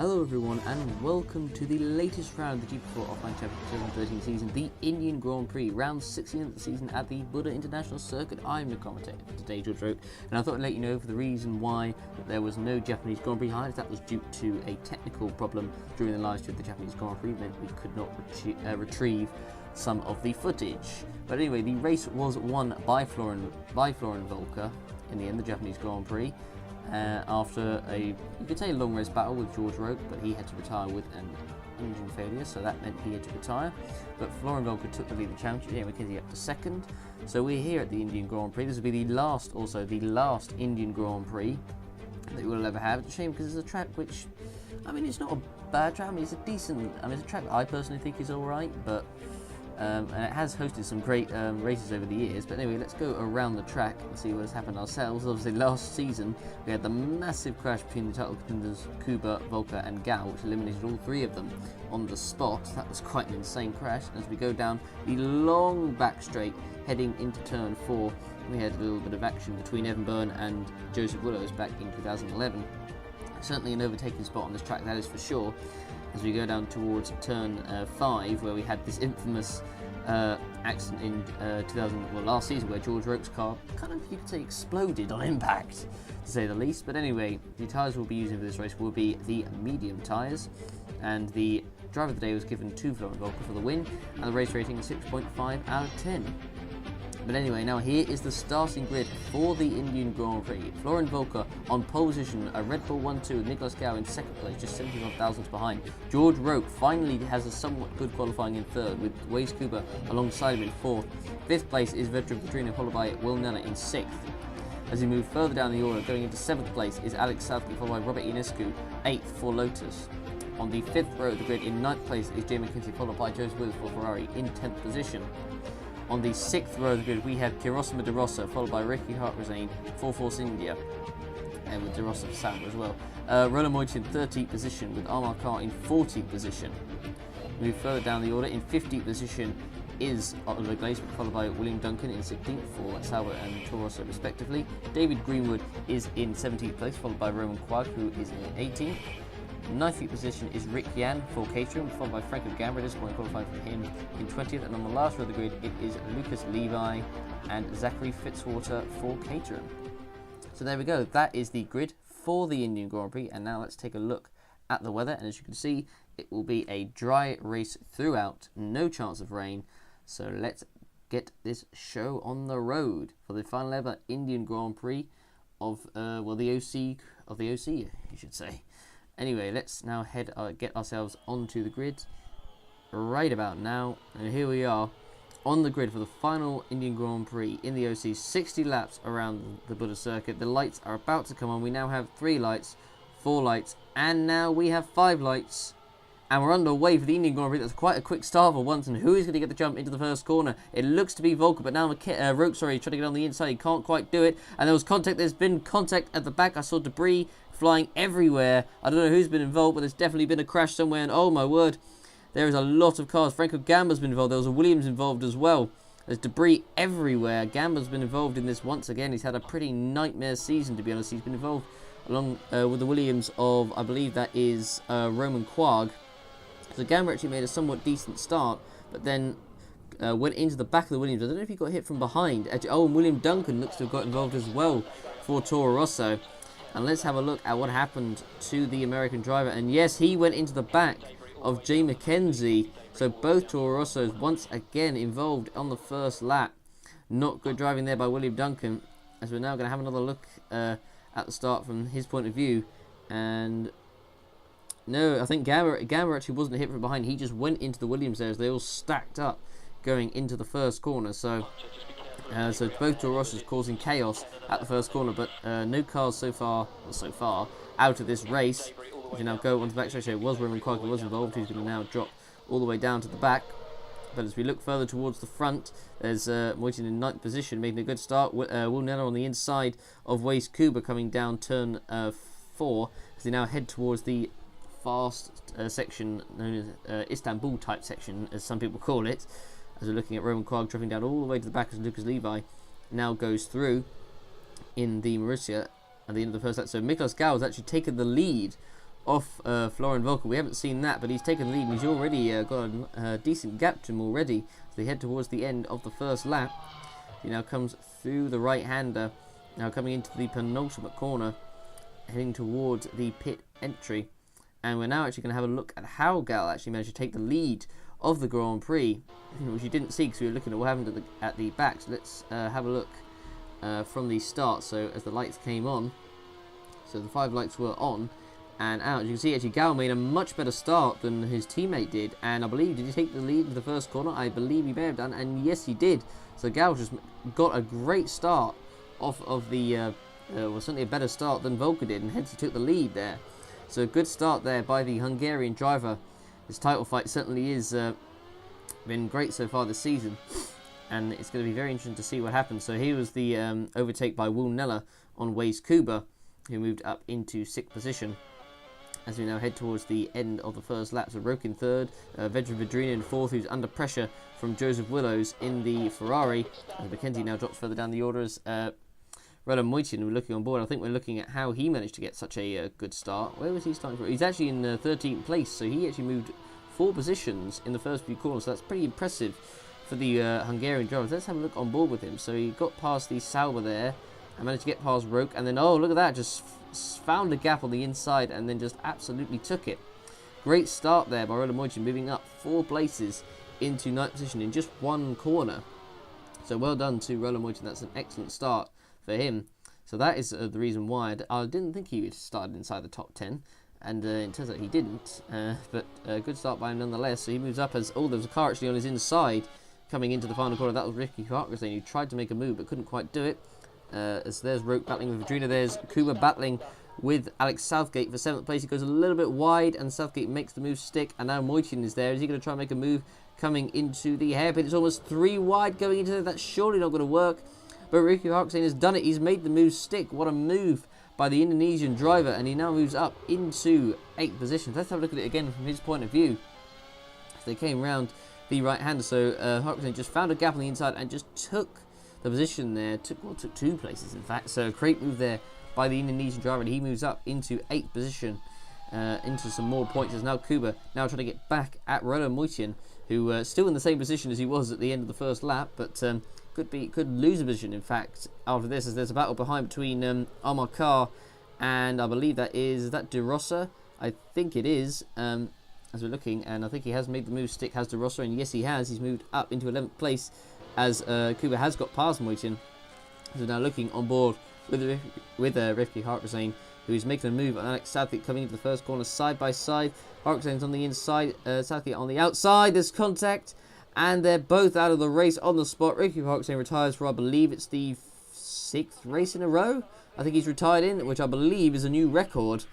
Hello everyone and welcome to the latest round of the GP4 Offline Chapter 2013 season, the Indian Grand Prix, round 16 of the season at the Buddha International Circuit. I'm the commentator for today, George Roke, and I thought I'd let you know for the reason why there was no Japanese Grand Prix highlights. That was due to a technical problem during the live stream of the Japanese Grand Prix, meant we could not retrieve some of the footage. But anyway, the race was won by Florin Volker in the end, the Japanese Grand Prix. After a, you could say, long race battle with George Roke, but he had to retire with an engine failure, so that meant he had to retire. But Florin Volker took the lead of the championship, Jay McKenzie up to second. So we're here at the Indian Grand Prix. This will be the last Indian Grand Prix that we'll ever have. It's a shame because it's a track which, I mean, it's not a bad track. I mean, it's a decent, it's a track I personally think is alright, but and it has hosted some great races over the years. But anyway, let's go around the track and see what has happened ourselves. Obviously, last season we had the massive crash between the title contenders Kuba, Volker and Gal, which eliminated all three of them on the spot. That was quite an insane crash. And as we go down the long back straight heading into turn 4, we had a little bit of action between Evan Byrne and Joseph Willows back in 2011. Certainly an overtaking spot on this track, that is for sure. As we go down towards turn 5, where we had this infamous accident in last season, where George Roke's car kind of, you could say, exploded on impact, to say the least. But anyway, the tyres we'll be using for this race will be the medium tyres, and the driver of the day was given to Florin Volker for the win, and the race rating is 6.5 out of 10. But anyway, now here is the starting grid for the Indian Grand Prix. Florin Volker on pole position, a Red Bull 1-2 with Nicholas Gao in second place, just 71 thousandths behind. George Roke finally has a somewhat good qualifying in third, with Waze Kuba alongside him in fourth. Fifth place is veteran Petrino, followed by Will Nella in sixth. As we move further down the order, going into seventh place is Alex Southgate, followed by Robert Ionescu, eighth for Lotus. On the fifth row of the grid, in ninth place is Jay McKenzie, followed by Joseph Williams for Ferrari in 10th position. On the sixth row of the grid, we have Kirosima De Rossa, followed by Ricky Hartrazane for Force India, and with De Rossa for Sauber as well. Roland Moitin in 13th position, with Amar Khan in 14th position. Move further down the order, in 15th position is Oliver Glazer, followed by William Duncan in 16th for Sauber and Toro Rosso respectively. David Greenwood is in 17th place, followed by Roman Quag, who is in 18th. 9th position is Rick Yan for Caterham, followed by Franco Gambra, this point qualifying for him in 20th, and on the last row of the grid it is Lucas Levi and Zachary Fitzwater for Caterham. So there we go, that is the grid for the Indian Grand Prix, and now let's take a look at the weather. And as you can see, it will be a dry race throughout, no chance of rain, so let's get this show on the road for the final ever Indian Grand Prix of the OC, you should say. Anyway, let's now get ourselves onto the grid right about now. And here we are on the grid for the final Indian Grand Prix in the OC. 60 laps around the Buddha circuit. The lights are about to come on. We now have 3 lights, 4 lights, and now we have 5 lights. And we're underway for the Indian Grand Prix. That's quite a quick start for once. And who is going to get the jump into the first corner? It looks to be Volker, but now Roke, trying to get on the inside. He can't quite do it. And there was contact. There's been contact at the back. I saw debris flying everywhere. I don't know who's been involved, but there's definitely been a crash somewhere. And oh my word, there is a lot of cars. Franco Gamba's been involved. There was a Williams involved as well. There's debris everywhere. Gamba's been involved in this once again. He's had a pretty nightmare season, to be honest. He's been involved along with the Williams of, I believe that is Roman Quag. So Gamba actually made a somewhat decent start, but then went into the back of the Williams. I don't know if he got hit from behind. Actually, and William Duncan looks to have got involved as well for Toro Rosso. And let's have a look at what happened to the American driver. And yes, he went into the back of Jay McKenzie. So both Toro Rossos once again involved on the first lap. Not good driving there by William Duncan. As we're now going to have another look at the start from his point of view. And no, I think Gamma actually wasn't hit from behind. He just went into the Williams there as they all stacked up going into the first corner. So both Toro Rossos causing chaos at the first corner, but no cars so far out of this race. As you now go onto the back stretch, it was Roman Quag who was involved, who's going to now drop all the way down to the back. But as we look further towards the front, there's Moitin in 9th position, making a good start. Will Nella on the inside of Waze Kuba coming down turn 4, as they now head towards the fast section known as Istanbul type section, as some people call it. As we're looking at Roman Quag dropping down all the way to the back as Lucas Levi now goes through in the Marussia at the end of the first lap. So Miklos Gao has actually taken the lead off Florian Volker. We haven't seen that, but he's taken the lead, and he's already got a decent gap to him already. So they head towards the end of the first lap. He now comes through the right-hander, now coming into the penultimate corner, heading towards the pit entry. And we're now actually going to have a look at how Gal actually managed to take the lead of the Grand Prix, which you didn't see because we were looking at what happened at the back. So let's have a look from the start. So as the lights came on, so the 5 lights were on and out. As you can see, actually Gal made a much better start than his teammate did. And I believe, did he take the lead in the first corner? I believe he may have done, and yes, he did. So Gal just got a great start off of the, well, certainly a better start than Volker did, and hence he took the lead there. So a good start there by the Hungarian driver. His title fight certainly is been great so far this season, and it's going to be very interesting to see what happens. So here was the overtake by Will Neller on Waze Kuba, who moved up into 6th position. As we now head towards the end of the first lap, so Roke in 3rd, Vedran Vedrina in 4th, who's under pressure from Joseph Willows in the Ferrari. As McKenzie now drops further down the order as Roland Moitin, we're looking on board. I think we're looking at how he managed to get such a good start. Where was he starting from? He's actually in 13th place, so he actually moved 4 positions in the first few corners, so that's pretty impressive for the Hungarian drivers. Let's have a look on board with him. So he got past the Sauber there, and managed to get past Roke, and then, oh, look at that, just found a gap on the inside, and then just absolutely took it. Great start there by Roland Moitin, moving up 4 places into 9th position in just 1 corner. So well done to Roland Moitin, that's an excellent start for him. So that is the reason why I didn't think he would started inside the top 10, and it turns out he didn't, but a good start by him nonetheless. So he moves up as, oh, there was a car actually on his inside coming into the final corner. That was Ricky Harkness, who tried to make a move but couldn't quite do it. As there's Roke battling with Vedrina, there's Kuba battling with Alex Southgate for 7th place. He goes a little bit wide and Southgate makes the move stick, and now Moitin is there. Is he going to try and make a move coming into the hairpin? It's almost 3 wide going into there. That's surely not going to work. But Ricky Harksen has done it. He's made the move stick. What a move by the Indonesian driver. And he now moves up into 8th position. Let's have a look at it again from his point of view. So they came round the right-hander. So Harksen just found a gap on the inside and just took the position there. Took 2 places, in fact. So a great move there by the Indonesian driver. And he moves up into 8th position. Into some more points. As now Kuba now trying to get back at Roland Moitin, who still in the same position as he was at the end of the first lap. But could lose a position, in fact, after this, as there's a battle behind between Amar Kar and I believe that De Rossa. I think it is, as we're looking, and I think he has made the move stick, has De Rossa, and yes, he has. He's moved up into 11th place as Kuba has got past Moitin. So now looking on board with Rifki Harkazane, who is making a move on Alex Southgate coming into the first corner side by side. Harkazane's on the inside, Southgate on the outside. There's contact. And they're both out of the race on the spot. Ricky Harksen retires for, I believe it's the 6th race in a row. I think he's retired in, which I believe is a new record.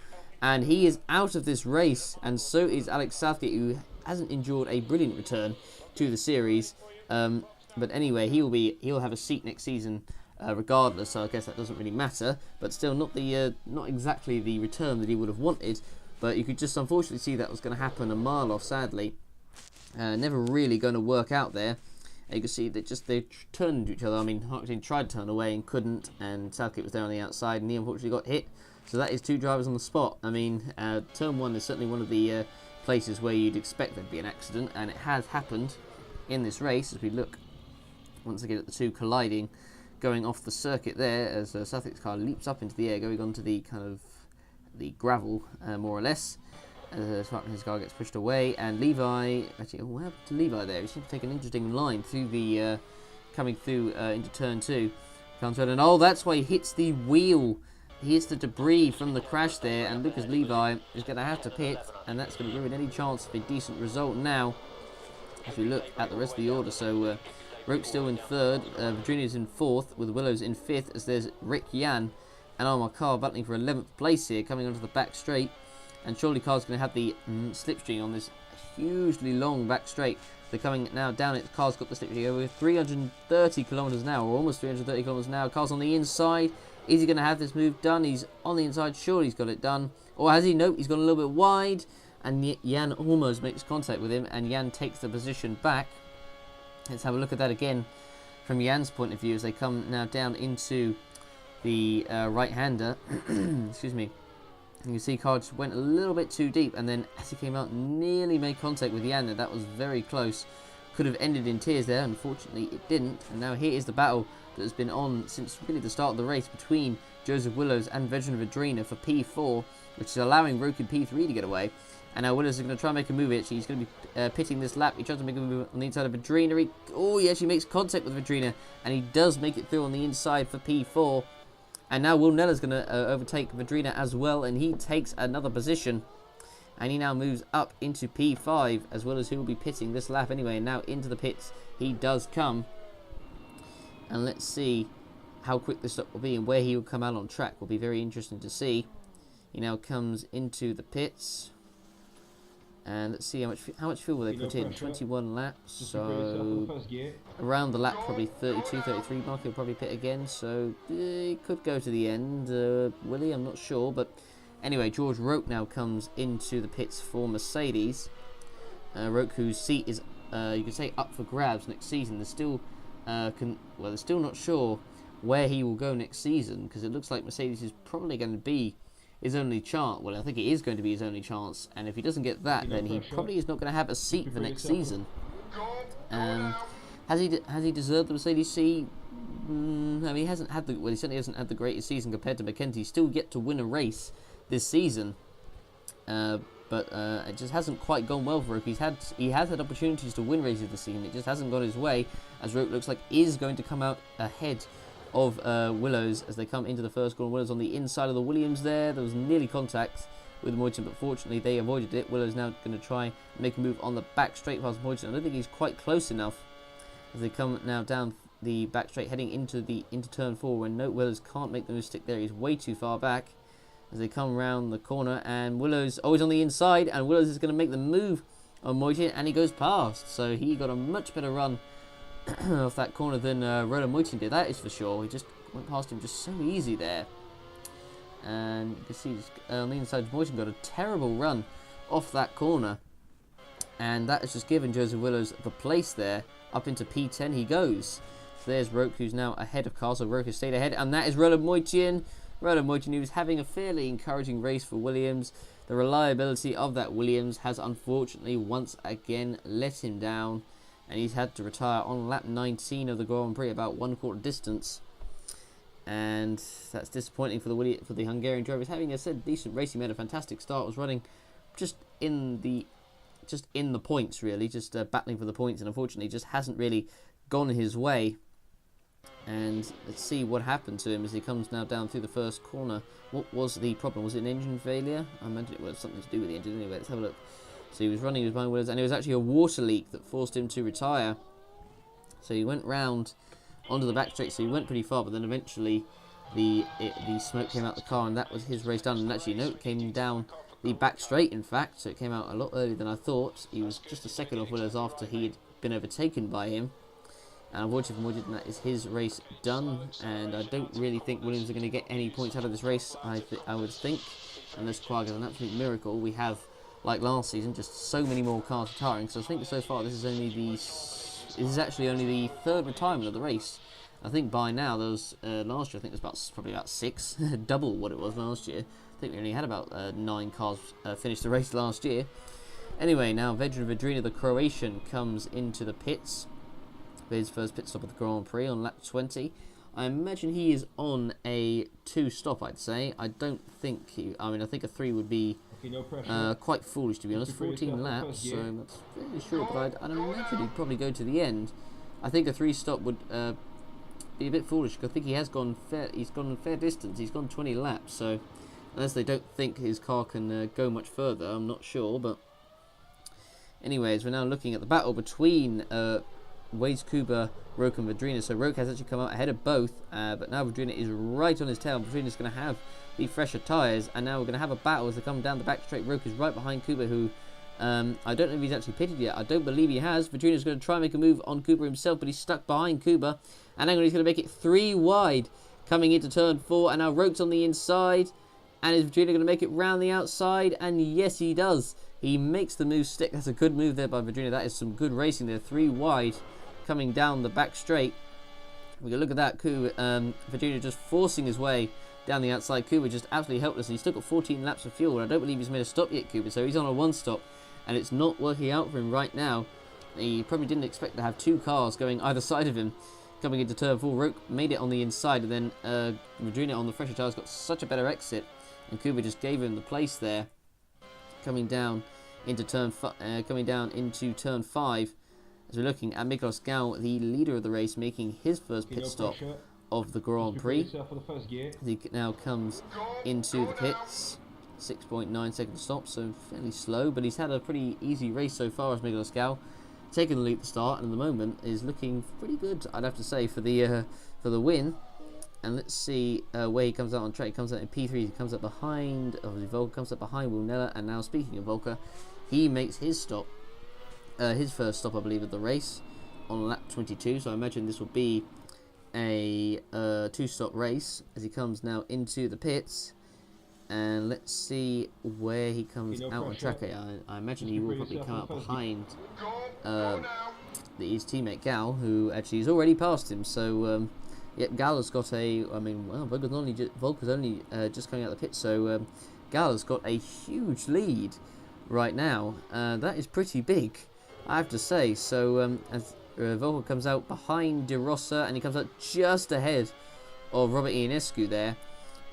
And he is out of this race. And so is Alex Southgate, who hasn't endured a brilliant return to the series. But anyway, he'll have a seat next season regardless. So I guess that doesn't really matter. But still, not exactly the return that he would have wanted. But you could just unfortunately see that was going to happen a mile off, sadly. Never really going to work out there. And you can see that just they turned into each other. I mean, Harksen tried to turn away and couldn't, and Southgate was there on the outside, and he unfortunately got hit. So that is 2 drivers on the spot. I mean, turn 1 is certainly one of the places where you'd expect there'd be an accident, and it has happened in this race. As we look once again at the 2 colliding, going off the circuit there, as Southgate's car leaps up into the air, going onto the kind of the gravel, more or less. His car gets pushed away, and Levi, actually, what happened to Levi there? He seems to take an interesting line through the, coming through into turn 2. Comes around, and oh, that's why he hits the wheel. He hits the debris from the crash there, and Lucas Levi is going to have to pit, and that's going to ruin any chance of a decent result now. As we look at the rest of the order, so Roke still in 3rd, Virginia's in 4th, with Willows in 5th, as there's Rick Yan and Amar Kar battling for 11th place here, coming onto the back straight. And surely Car's going to have the slipstream on this hugely long back straight. They're coming now down it. Car's got the slipstream over 330 kilometers an hour, or almost 330 kilometers an hour. Car's on the inside. Is he going to have this move done? He's on the inside. Surely he's got it done. Or has he? Nope, he's gone a little bit wide. And Jan almost makes contact with him, and Jan takes the position back. Let's have a look at that again from Jan's point of view as they come now down into the right-hander. Excuse me. You can see Carr just went a little bit too deep, and then as he came out, nearly made contact with Jan. That was very close. Could have ended in tears there. Unfortunately, it didn't. And now here is the battle that has been on since really the start of the race between Joseph Willows and Vedran Vedrina for P4, which is allowing Roku P3 to get away. And now Willows is going to try and make a move. Actually, he's going to be pitting this lap. He tries to make a move on the inside of Vedrina. He actually makes contact with Vedrina, and he does make it through on the inside for P4. And now Will Neller's going to overtake Vedrina as well, and he takes another position. And he now moves up into P5, as well as he will be pitting this lap anyway. And now into the pits he does come. And let's see how quick this stop will be and where he will come out on track. Will be very interesting to see. He now comes into the pits. And let's see how much fuel will they put in. 21 laps, so around the lap probably 32, 33 mark. He'll probably pit again, so he could go to the end. Will he? I'm not sure, but anyway, George Roque now comes into the pits for Mercedes. Roque, whose seat is you could say up for grabs next season. They're still they're still not sure where he will go next season, because it looks like Mercedes is probably going to be his only chance. Well, I think it is going to be his only chance, and if he doesn't get that, then he probably is not going to have a seat for next season. Has he deserved the Mercedes seat? I mean, he hasn't had he certainly hasn't had the greatest season compared to McKenzie. He's still yet to win a race this season, but it just hasn't quite gone well for Roque. He has had opportunities to win races this season. It just hasn't gone his way, as Roque looks like is going to come out ahead of Willows as they come into the first corner. Willows on the inside of the Williams there. There was nearly contact with Moyton, but fortunately they avoided it. Willows now going to try and make a move on the back straight past Moyton. I don't think he's quite close enough as they come now down the back straight heading into turn 4, when Willows can't make the move stick there. He's way too far back as they come round the corner, and Willows always on the inside, and Willows is going to make the move on Moyton, and he goes past. So he got a much better run off that corner than Roland Moyton did, that is for sure. He just went past him just so easy there. And you can see on the inside, Moyton got a terrible run off that corner. And that has just given Joseph Willows the place there. Up into P10 he goes. So there's Roque, who's now ahead of Carl. So Roque has stayed ahead. And that is Roland Moyton. Roland Moyton, who was having a fairly encouraging race for Williams. The reliability of that Williams has unfortunately once again let him down. And he's had to retire on lap 19 of the Grand Prix, about 1/4 distance, and that's disappointing for the Hungarian driver. He's having, as I said, decent racing. Made a fantastic start. Was running just in the points really, just battling for the points, and unfortunately just hasn't really gone his way. And let's see what happened to him as he comes now down through the first corner. What was the problem? Was it an engine failure? I imagine it was something to do with the engine. Anyway, let's have a look. So he was running with Willows, and it was actually a water leak that forced him to retire. So he went round onto the back straight, so he went pretty far, but then eventually the smoke came out the car, and that was his race done. And actually, no, it came down the back straight, in fact, so it came out a lot earlier than I thought. He was just a second off Willows after he had been overtaken by him. And unfortunately for Moyton, that is his race done, and I don't really think Williams are going to get any points out of this race, I would think, unless Quagga is an absolute miracle. We have, like last season, just so many more cars retiring. So I think so far this is actually only the third retirement of the race. I think by now there was last year, I think it was probably about 6, double what it was last year. I think we only had about 9 cars finish the race last year. Anyway, now Vedran Vedrina, the Croatian, comes into the pits for his first pit stop of the Grand Prix on lap 20. I imagine he is on a 2-stop, I'd say. I don't think I think a 3 would be quite foolish, to be honest. 14 laps, so that's fairly sure, but I'd imagine he'd probably go to the end. I think a 3-stop would be a bit foolish, because I think he's gone a fair distance. He's gone 20 laps, so unless they don't think his car can go much further, I'm not sure. But anyways, we're now looking at the battle between Waze Kuba, Roque and Vedrina. So Roque has actually come out ahead of both, but now Vedrina is right on his tail. Vedrina's going to have the fresher tyres, and now we're going to have a battle as they come down the back straight. Roque is right behind Kuba, who I don't know if he's actually pitted yet. I don't believe he has. Vedrina's going to try and make a move on Kuba himself, but he's stuck behind Kuba. And hang on, he's going to make it 3 wide coming into turn 4, and now Roque's on the inside. And is Vedrina going to make it round the outside? And yes, he does. He makes the move stick. That's a good move there by Vedrina. That is some good racing there. 3 wide coming down the back straight. We can look at that. Vedrina just forcing his way down the outside. Kuba just absolutely helpless. He's still got 14 laps of fuel, and I don't believe he's made a stop yet, Kuba. So he's on a one stop, and it's not working out for him right now. He probably didn't expect to have two cars going either side of him. Coming into turn 4, Roke made it on the inside, and then Madrina on the fresher tyres got such a better exit, and Kuba just gave him the place there. Coming down into turn 5, as we're looking at Miklos Gal, the leader of the race, making his first pit stop of the Grand Prix. He now comes into the pits. 6.9 second stop, so fairly slow, but he's had a pretty easy race so far as Miklos Gal, taking the lead at the start, and at the moment is looking pretty good, I'd have to say, for the win. And let's see where he comes out on track. He comes out in P3. He comes up behind. Obviously, Volker comes up behind Will Neller. And now, speaking of Volker, he makes his stop, his first stop, I believe, of the race on lap 22. So I imagine this will be a two-stop race as he comes now into the pits. And let's see where he comes out on track. I imagine he will probably come out behind his teammate Gal, who actually has already passed him. So. Yep, Gal has got Volker's only just coming out of the pit, so Gal has got a huge lead right now. That is pretty big, I have to say. So as Volker comes out behind De Rossa, and he comes out just ahead of Robert Ionescu there,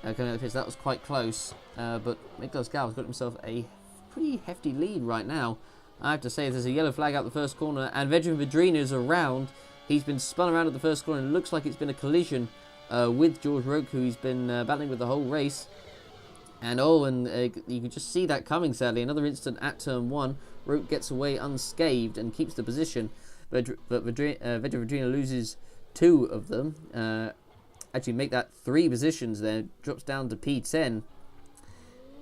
coming out of the pits. That was quite close, but Miklos Gal has got himself a pretty hefty lead right now. I have to say, there's a yellow flag out the first corner, and Vedran Vedrina is around. He's been spun around at the first corner, and it looks like it's been a collision with George Roke, who he's been battling with the whole race. And you can just see that coming, sadly. Another incident at turn 1. Roke gets away unscathed and keeps the position. But Vedran Vedrina loses 2 of them. Actually make that 3 positions there. Drops down to P10.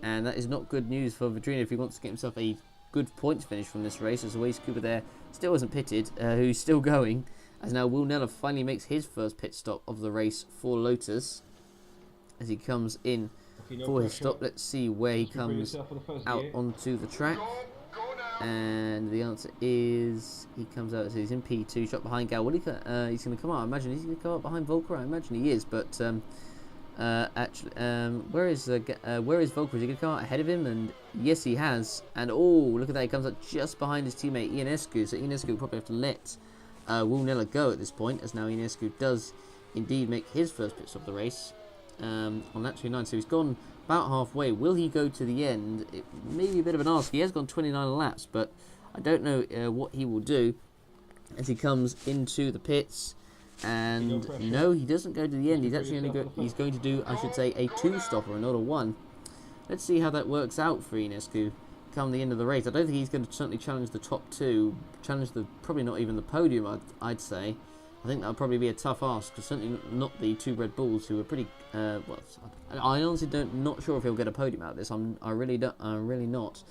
And that is not good news for Vedrina if he wants to get himself a good points finish from this race. As Waze Cooper there still isn't pitted, who's still going. As now Will Neller finally makes his first pit stop of the race for Lotus. As he comes in for his stop, let's see where he comes out onto the track. And the answer is he comes out, so he's in P2, shot behind Gal. He's going to come out. I imagine he's going to come out behind Volker. I imagine he is, but actually, where is Volker? Is he going to come out ahead of him? And yes, he has. And oh, look at that! He comes out just behind his teammate Ionescu. So Ionescu will probably have to let Will Neller go at this point, as now Ionescu does indeed make his first pit stop of the race on lap 29. So he's gone about halfway. Will he go to the end? It may be a bit of an ask. He has gone 29 laps, but I don't know what he will do as he comes into the pits. And no, he doesn't go to the end. He's actually he's going to do, I should say, a 2-stopper and not a 1. Let's see how that works out for Ionescu come the end of the race. I don't think he's going to certainly challenge the top 2, probably not even the podium, I'd say. I think that would probably be a tough ask, because certainly not the 2 Red Bulls, who are pretty, I honestly not sure if he'll get a podium out of this. I'm really not.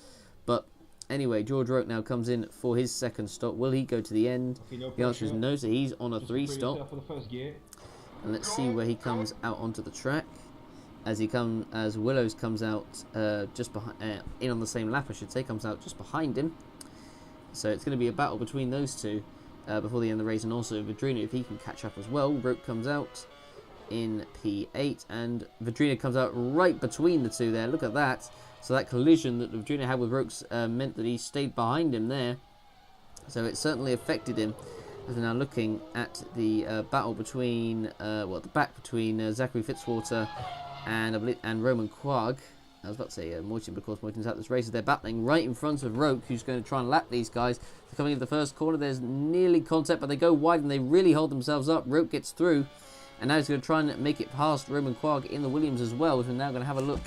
But anyway, George Roke now comes in for his second stop. Will he go to the end? The answer is no, so he's on a 3-stop. And let's see where he comes out onto the track. As Willows comes out just behind, in on the same lap, I should say, comes out just behind him. So it's going to be a battle between those 2 before the end of the race, and also Vedrina, if he can catch up as well. Roke comes out in P8, and Vedrina comes out right between the 2 there. Look at that. So that collision that Vedrina had with Roke's meant that he stayed behind him there. So it certainly affected him. As we're now looking at the battle between, the back between Zachary Fitzwater and Roman Quag. I was about to say Moitin, but of course Moitin's out this race. They're battling right in front of Roke, who's going to try and lap these guys. They're coming into the first corner. There's nearly contact, but they go wide and they really hold themselves up. Roke gets through, and now he's going to try and make it past Roman Quag in the Williams as well. We're now going to have a look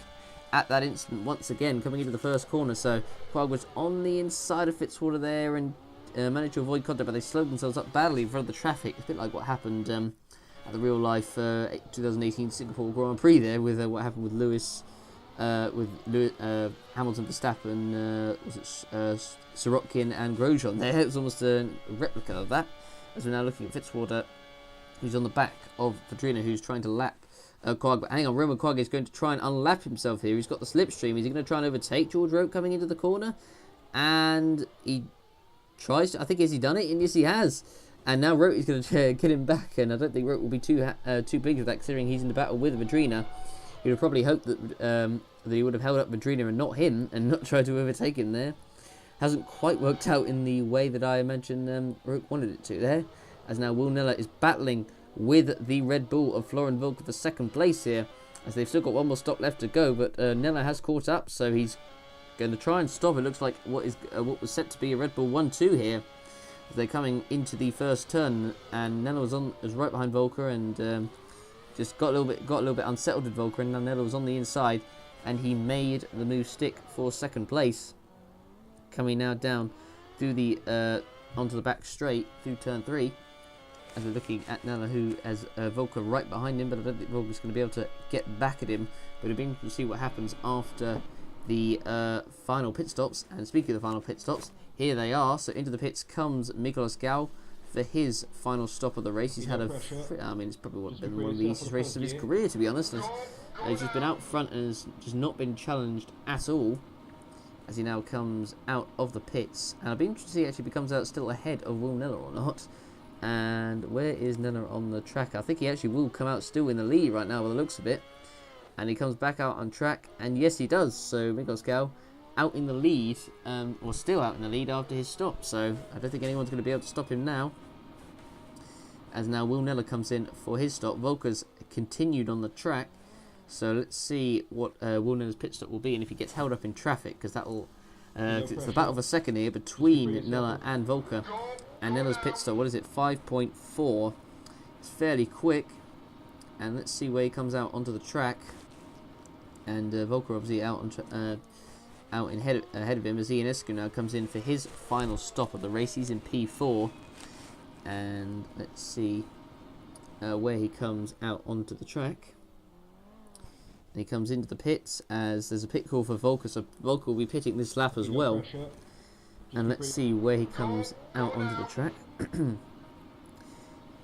at that incident once again, coming into the first corner. So Quag was on the inside of Fitzwater there and managed to avoid contact, but they slowed themselves up badly in front of the traffic. It's a bit like what happened at the real life 2018 Singapore Grand Prix there, with what happened with Hamilton, Verstappen, Sirotkin and Grosjean there. It was almost a replica of that. As we're now looking at Fitzwater, who's on the back of Vedrina, who's trying to lap Quag. But hang on, Roman Quag is going to try and unlap himself here. He's got the slipstream. Is he going to try and overtake George Roke coming into the corner? And he tries to, I think, has he done it? And yes, he has. And now Roke is going to get him back, and I don't think Roke will be too big of that, considering he's in the battle with Vedrina. He would have probably hoped that he would have held up Madrina and not him, and not tried to overtake him there. Hasn't quite worked out in the way that I imagine Rook wanted it to there, as now Will Neller is battling with the Red Bull of Florian Volker for second place here, as they've still got one more stop left to go, but Neller has caught up, so he's going to try and stop. It looks like what was set to be a Red Bull 1-2 here, as they're coming into the first turn, and Neller was right behind Volker, and just got a little bit unsettled with Volker, and now Neller was on the inside, and he made the move stick for second place. Coming now down through the onto the back straight through turn 3, as we're looking at Neller, who has Volker right behind him, but I don't think Volker's going to be able to get back at him. But it'll be interesting to see what happens after the final pit stops. And speaking of the final pit stops, here they are. So into the pits comes Nicolas Gal for his final stop of the race. He's had I mean, it's probably been one of the easiest races of his career, to be honest. He's just been out front and has just not been challenged at all, as he now comes out of the pits. And I'll be interested to see if he comes out still ahead of Will Neller or not. And where is Neller on the track? I think he actually will come out still in the lead right now by the looks of it. And he comes back out on track, and yes, he does. So Miguel Scal out in the lead, or still out in the lead after his stop. So I don't think anyone's going to be able to stop him now, as now Will Neller comes in for his stop. Volker's continued on the track. So let's see what Will Neller's pit stop will be, and if he gets held up in traffic, because that will it's the battle of a second here between Neller and Volker. And Neller's pit stop, what is it, 5.4? It's fairly quick. And let's see where he comes out onto the track. And Volker obviously out ahead of him, as Ionescu now comes in for his final stop of the race. He's in P4. And let's see where he comes out onto the track. And he comes into the pits, as there's a pit call for Volker, so Volker will be pitting this lap as well. And let's see where he comes out onto the track.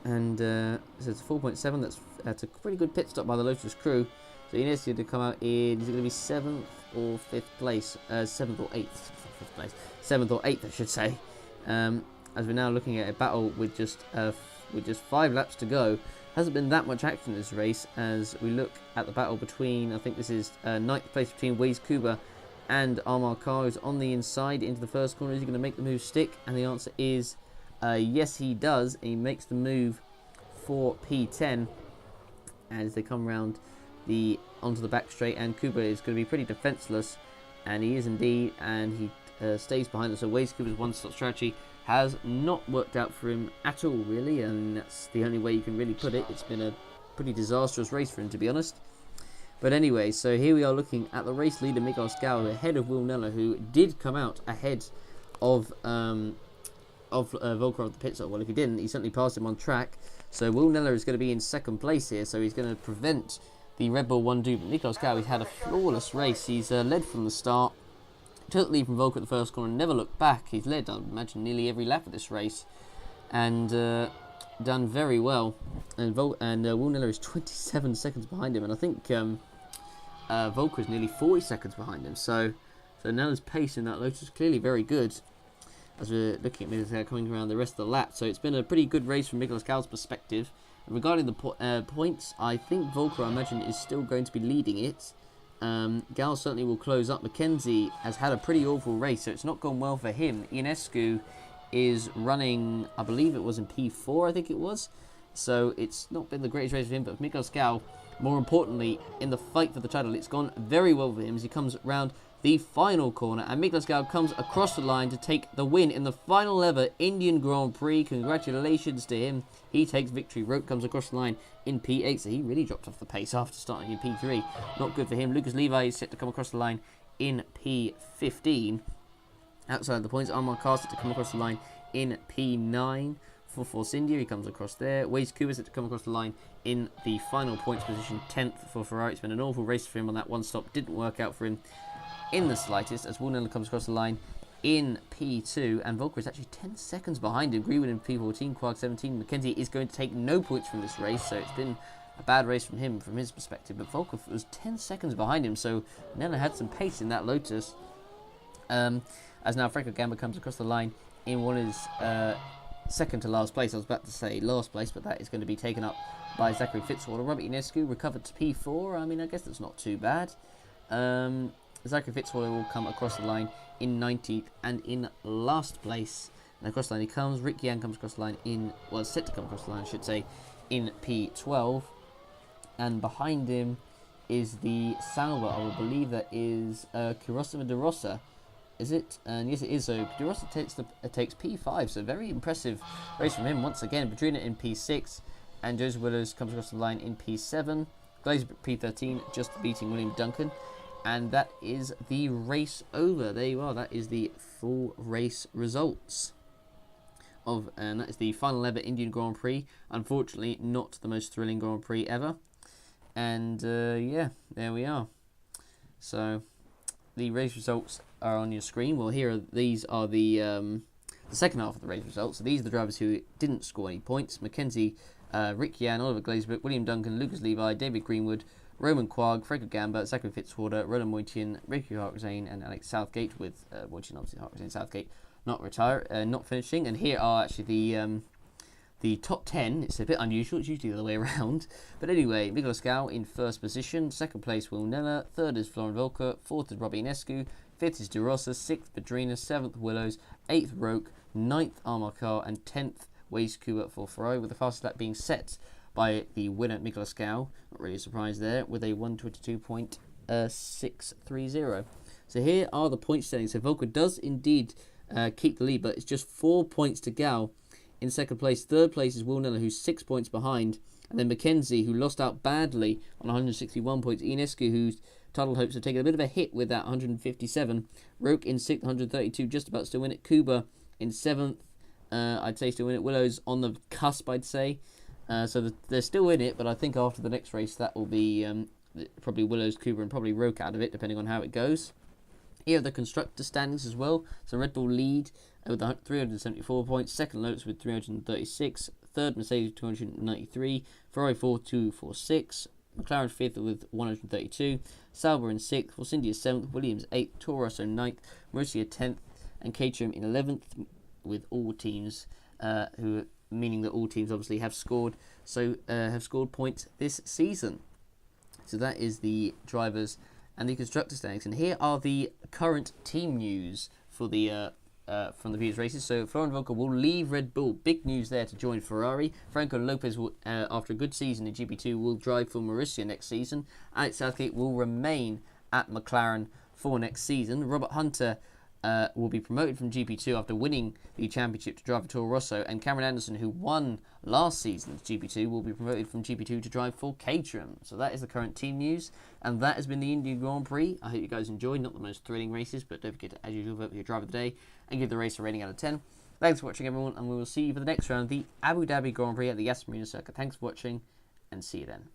And so it's 4.7. That's a pretty good pit stop by the Lotus crew. So he needs to come out in, is it going to be 7th or 5th place? 7th or 8th. 5th place. 7th or 8th, I should say. As we're now looking at a battle with just 5 laps to go. Hasn't been that much action in this race, as we look at the battle between, I think this is 9th place between Waze Kuba and Armar Carr, who's on the inside into the first corner. Is he going to make the move stick? And the answer is yes, he does. He makes the move for P10 as they come round onto the back straight, and Kuba is going to be pretty defenceless, and he is indeed, and he stays behind us. So Waze Kuba's one-stop strategy has not worked out for him at all, really, and that's the only way you can really put it. It's been a pretty disastrous race for him, to be honest. But anyway, so here we are looking at the race leader, Miguel Scal, ahead of Will Neller, who did come out ahead of Volker of the pit stop. Well, if he didn't, he certainly passed him on track. So Will Neller is going to be in second place here, so he's going to prevent the Red Bull 1-2. But Miguel Scal, he's had a flawless race. He's led from the start. Took the lead from Volker at the first corner and never looked back. He's led, I imagine, nearly every lap of this race, and done very well. And Will Neller is 27 seconds behind him, and I think Volker is nearly 40 seconds behind him. So Neller's pace in that Lotus is clearly very good, as we're looking at Miguel coming around the rest of the lap. So it's been a pretty good race from Miguel Scal's perspective. And regarding the points, I think Volker, I imagine, is still going to be leading it. Gal certainly will close up. Mackenzie has had a pretty awful race, so it's not gone well for him. Ionescu is running, I believe it was in P4, I think it was. So it's not been the greatest race for him, but Miguel Scal, more importantly, in the fight for the title, it's gone very well for him as he comes round the final corner, and Miguel Scal comes across the line to take the win in the final ever Indian Grand Prix. Congratulations to him. He takes victory. Roke comes across the line in P8, so he really dropped off the pace after starting in P3. Not good for him. Lucas Levi is set to come across the line in P15. Outside the points, Armand Carr set to come across the line in P9. For Force India, he comes across there. Waze Kuba set to come across the line in the final points position, 10th for Ferrari. It's been an awful race for him on that one stop. Didn't work out for him in the slightest, as Will Neller comes across the line in P2, and Volker is actually 10 seconds behind him. Greenwood in P14, Quark 17. Mackenzie is going to take no points from this race, so it's been a bad race from him, from his perspective, but Volker was 10 seconds behind him, so Neller had some pace in that Lotus. As now Franco Gamba comes across the line in what is second to last place. I was about to say last place, but that is going to be taken up by Zachary Fitzwater. Robert Ionescu recovered to P4. I mean, I guess that's not too bad. Zachary Fitzwater will come across the line in 19th and in last place. And across the line he comes. Rick Yan comes across the line in, well, set to come across the line, I should say, in P12. And behind him is the Sauber. I will believe that is Kurosima de Rosa. Is it? And yes, it is. So de Rosa takes P5. So very impressive race from him once again. Badrina in P6. And Joseph Willows comes across the line in P7. Glazer P13, just beating William Duncan. And that is the race over. There you are. That is the full race results. And that is the final ever Indian Grand Prix. Unfortunately, not the most thrilling Grand Prix ever. And yeah, there we are. So the race results are on your screen. Well, these are the second half of the race results. So these are the drivers who didn't score any points: Mackenzie, Rick Yan, Oliver Glazebrook, William Duncan, Lucas Levi, David Greenwood, Roman Quagg, Franco Gamba, Zachary Fitzwater, Roland Moitian, Ricky Hartzane, and Alex Southgate. With Moitian, obviously Hartzane, Southgate not finishing. And here are actually the top 10. It's a bit unusual. It's usually the other way around. But anyway, Miguel Scow in first position. Second place, Will Neller. Third is Florian Volker. Fourth is Robbie Ionescu. Fifth is De Rosa. Sixth, Badrina. Seventh, Willows. Eighth, Roque. Ninth, Armakar. And 10th, Waze Kuba for Ferrari, with the fastest lap being set by the winner, Miguel Scow. Not really a surprise there, with a 1:22.630. So here are the point standings. So Volker does indeed keep the lead, but it's just 4 points to Gal in second place. Third place is Will Neller, who's 6 points behind. And then Mackenzie, who lost out badly on 161 points. Ionescu, whose title hopes have taken a bit of a hit with that 157. Roque in 6th, 132, just about still win it. Kuba in 7th, I'd say still win it. Willows on the cusp, I'd say. So they're still in it, but I think after the next race, that will be probably Willows, Kuba, and probably Roque out of it, depending on how it goes. Here are the constructor standings as well. So Red Bull lead with 374 points. Second Lotus with 336. Third Mercedes 293. Ferrari 4246. McLaren 5th with 132. Sauber in 6th. Force India 7th. Williams 8th. Toro Rosso 9th. Marussia 10th. And Caterham in 11th, with all teams meaning that all teams obviously have scored points this season. So that is the drivers and the constructor standings. And here are the current team news for the from the previous races. So Florian Volker will leave Red Bull. Big news there to join Ferrari. Franco Lopez will, after a good season in GP2, will drive for Marussia next season. Alex Southgate will remain at McLaren for next season. Robert Hunter will be promoted from GP2 after winning the championship to drive for Toro Rosso, and Cameron Anderson, who won last season's GP2, will be promoted from GP2 to drive for Caterham. So that is the current team news, and that has been the Indian Grand Prix. I hope you guys enjoyed. Not the most thrilling races, but don't forget to, as usual, vote for your driver of the day and give the race a rating out of 10. Thanks for watching, everyone, and we will see you for the next round, the Abu Dhabi Grand Prix at the Yas Marina Circuit. Thanks for watching, and see you then.